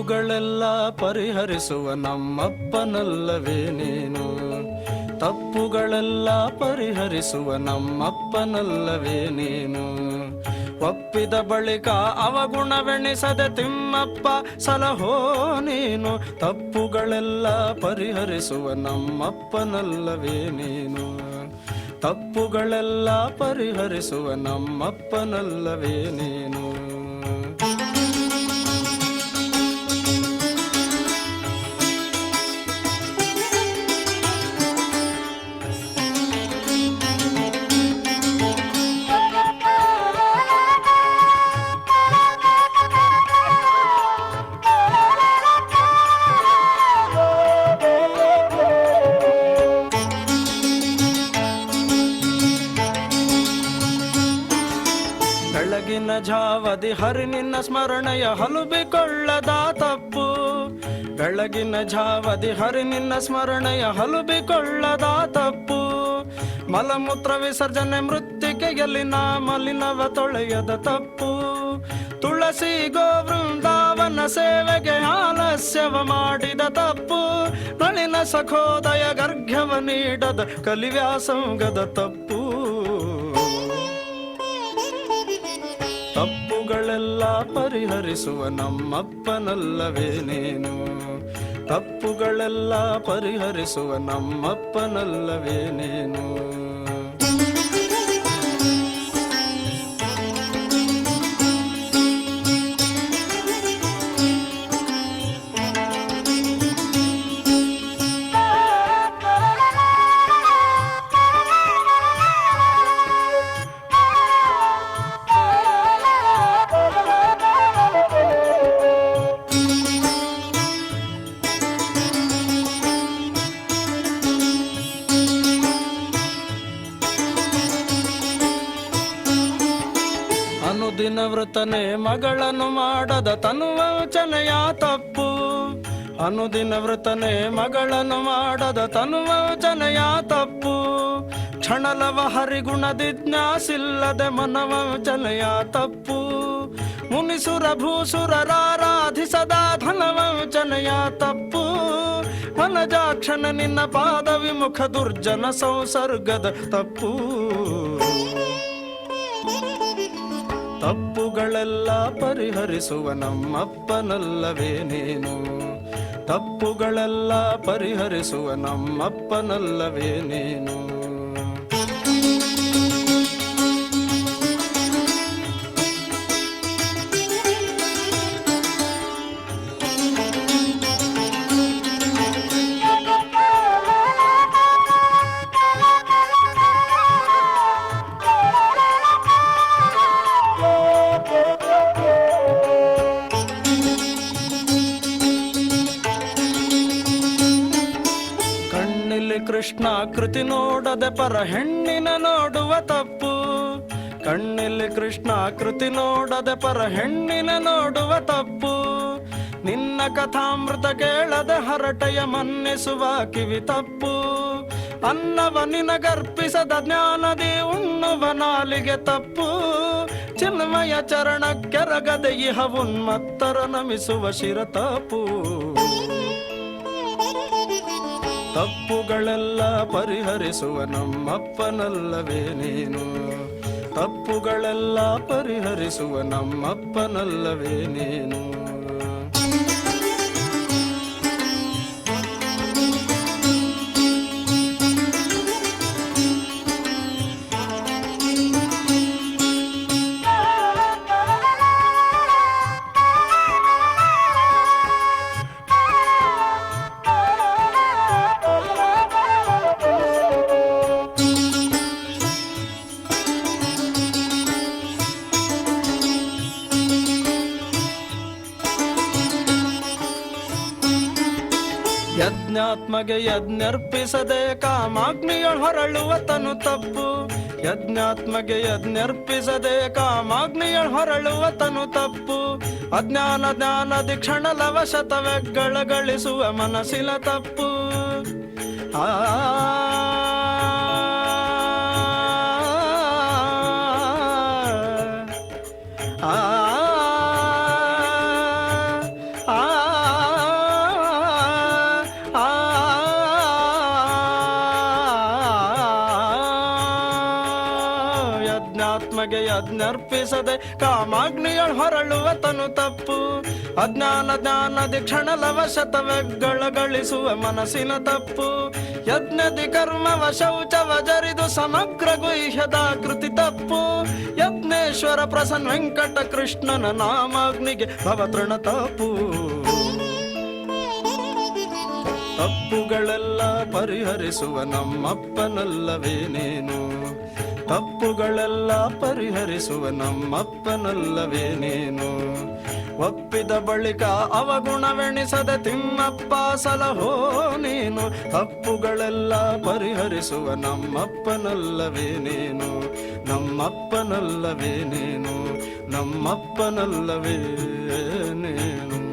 ತಪ್ಪುಗಳೆಲ್ಲ ಪರಿಹರಿಸುವ ನಮ್ಮಪ್ಪನಲ್ಲವೇ ನೀನು. ತಪ್ಪುಗಳೆಲ್ಲ ಪರಿಹರಿಸುವ ನಮ್ಮಪ್ಪನಲ್ಲವೇ ನೀನು. ಒಪ್ಪಿದ ಬಳಿಕ ಅವಗುಣವೆಣಿಸದೆ ತಿಮ್ಮಪ್ಪ ಸಲಹೋ ನೀನು. ತಪ್ಪುಗಳೆಲ್ಲ ಪರಿಹರಿಸುವ ನಮ್ಮಪ್ಪನಲ್ಲವೇ ನೀನು. ತಪ್ಪುಗಳೆಲ್ಲ ಪರಿಹರಿಸುವ ನಮ್ಮಪ್ಪನಲ್ಲವೇ ನೀನು. ಬೆಳಗಿನ ಜಾವದಿ ಹರಿ ನಿನ್ನ ಸ್ಮರಣೆಯ ಹಲುಬಿಕೊಳ್ಳದ ತಪ್ಪು. ಬೆಳಗಿನ ಜಾವದಿ ಹರಿ ನಿನ್ನ ಸ್ಮರಣೆಯ ಹಲುಬಿಕೊಳ್ಳದ ತಪ್ಪು. ಮಲಮೂತ್ರ ವಿಸರ್ಜನೆ ಮೃತ್ತಿಕೆಯಲ್ಲಿ ನಾ ಮಲಿನವ ತೊಳೆಯದ ತಪ್ಪು. ತುಳಸಿ ಗೋ ವೃಂದಾವನ ಸೇವೆಗೆ ಆಲಸ್ಯವ ಮಾಡಿದ ತಪ್ಪು. ನಳಿನ ಸಖೋದಯ ಗರ್ಘ್ಯವ ನೀಡದ ಕಲಿವ್ಯಾಸಂಗದ ತಪ್ಪು. ತಪ್ಪುಗಳೆಲ್ಲ ಪರಿಹರಿಸುವ ನಮ್ಮಪ್ಪನಲ್ಲವೇ ನೀನು. ತಪ್ಪುಗಳೆಲ್ಲ ಪರಿಹರಿಸುವ ನಮ್ಮಪ್ಪನಲ್ಲವೇ ನೀನು. ಅನುದಿನ ವೃತನೆ ಮಗಳನ್ನು ಮಾಡದ ತನುವಂಚನೆಯ ತಪ್ಪು. ಅನುದಿನ ವೃತನೆ ಮಗಳನ್ನು ಮಾಡದ ತನುವಂಚನೆಯ ತಪ್ಪು. ಕ್ಷಣಲವ ಹರಿಗುಣದಿಜ್ಞಾಸಿಲ್ಲದೆ ಮನವಂಚನೆಯ ತಪ್ಪು. ಮುನಿಸುರ ಭೂಸುರರಾರಾಧಿಸದ ಧನವಂಚನೆಯ ತಪ್ಪು. ವನಜಾಕ್ಷಣ ನಿನ್ನ ಪಾದ ವಿಮುಖ ದುರ್ಜನ ಸಂಸರ್ಗದ ತಪ್ಪು. ತಪ್ಪುಗಳೆಲ್ಲ ಪರಿಹರಿಸುವ ನಮ್ಮಪ್ಪನಲ್ಲವೇ ನೀನು. ತಪ್ಪುಗಳೆಲ್ಲ ಪರಿಹರಿಸುವ ನಮ್ಮಪ್ಪನಲ್ಲವೇ ನೀನು. ಕೃಷ್ಣ ಕೃತಿ ನೋಡದೆ ಪರ ಹೆಣ್ಣಿನ ನೋಡುವ ತಪ್ಪು. ಕಣ್ಣಿಲ್ಲಿ ಕೃಷ್ಣ ಕೃತಿ ನೋಡದೆ ಪರ ಹೆಣ್ಣಿನ ನೋಡುವ ತಪ್ಪು. ನಿನ್ನ ಕಥಾಮೃತ ಕೇಳದೆ ಹರಟೆಯ ಮನ್ನಿಸುವ ಕಿವಿ ತಪ್ಪು. ಅನ್ನವ ನಿನಗರ್ಪಿಸದ ಜ್ಞಾನದಿ ಉಣ್ಣುವ ನಾಲಿಗೆ ತಪ್ಪು. ಚಿನ್ಮಯ ಚರಣಕ್ಕೆರಗದೆ ಇಹ ಉನ್ಮತ್ತರ ನಮಿಸುವ ಶಿರ ತಪ್ಪು. ತಪ್ಪುಗಳೆಲ್ಲ ಪರಿಹರಿಸುವ ನಮ್ಮಪ್ಪನಲ್ಲವೇ ನೀನು. ತಪ್ಪುಗಳೆಲ್ಲ ಪರಿಹರಿಸುವ ನಮ್ಮಪ್ಪನಲ್ಲವೇ ನೀನು. ಯಜ್ಞಾತ್ಮಗೆ ಯಜ್ಞರ್ಪಿಸದೆ ಕಾಮಾಗ್ನಿಯೊಳ ಹೊರಳುವ ತನು ತಪ್ಪು. ಯಜ್ಞಾತ್ಮಗೆ ಯಜ್ಞರ್ಪಿಸದೆ ಕಾಮಾಗ್ನಿಯೊಳ ಹೊರಳುವ ತನು ತಪ್ಪು. ಅಜ್ಞಾನ ಜ್ಞಾನದಿ ಕ್ಷಣಲವಶತವೆಗಳ ಗಳಿಸುವ ಮನಸ್ಸಿನ ತಪ್ಪು. ಆ ಆ ಯಜ್ಞಾತ್ಮಗೆ ಯಜ್ಞರ್ಪಿಸದೆ ಕಾಮಾಗ್ನಿಯಳ್ ಹೊರಳುವ ತನು ತಪ್ಪು. ಅಜ್ಞಾನ ಜ್ಞಾನದಿ ಕ್ಷಣಲವಶತವೆಗಳ ಗಳಿಸುವ ಮನಸ್ಸಿನ ತಪ್ಪು. ಯಜ್ಞದಿ ಕರ್ಮವ ಶೌಚವ ಜರಿದು ಸಮಗ್ರ ಗುಹ್ಯದ ಕೃತಿ ತಪ್ಪು. ಯಜ್ಞೇಶ್ವರ ಪ್ರಸನ್ನ ವೆಂಕಟ ಕೃಷ್ಣನ ನಾಮಾಗ್ನಿಗೆ ಭವತೃಣ ತಪ್ಪು. ತಪ್ಪುಗಳೆಲ್ಲ ಪರಿಹರಿಸುವ ನಮ್ಮಪ್ಪನಲ್ಲವೇನೇನು. ತಪ್ಪುಗಳೆಲ್ಲ ಪರಿಹರಿಸುವ ನಮ್ಮಪ್ಪನಲ್ಲವೇನೇನು. ಒಪ್ಪಿದ ಬಳಿಕ ಅವಗುಣವೆಣಿಸದೆ ತಿಮ್ಮಪ್ಪ ಸಲಹೋ ನೀನು. ತಪ್ಪುಗಳೆಲ್ಲ ಪರಿಹರಿಸುವ ನಮ್ಮಪ್ಪನಲ್ಲವೇನೇನು. ನಮ್ಮಪ್ಪನಲ್ಲವೇನೇನು. ನಮ್ಮಪ್ಪನಲ್ಲವೇನೇನು.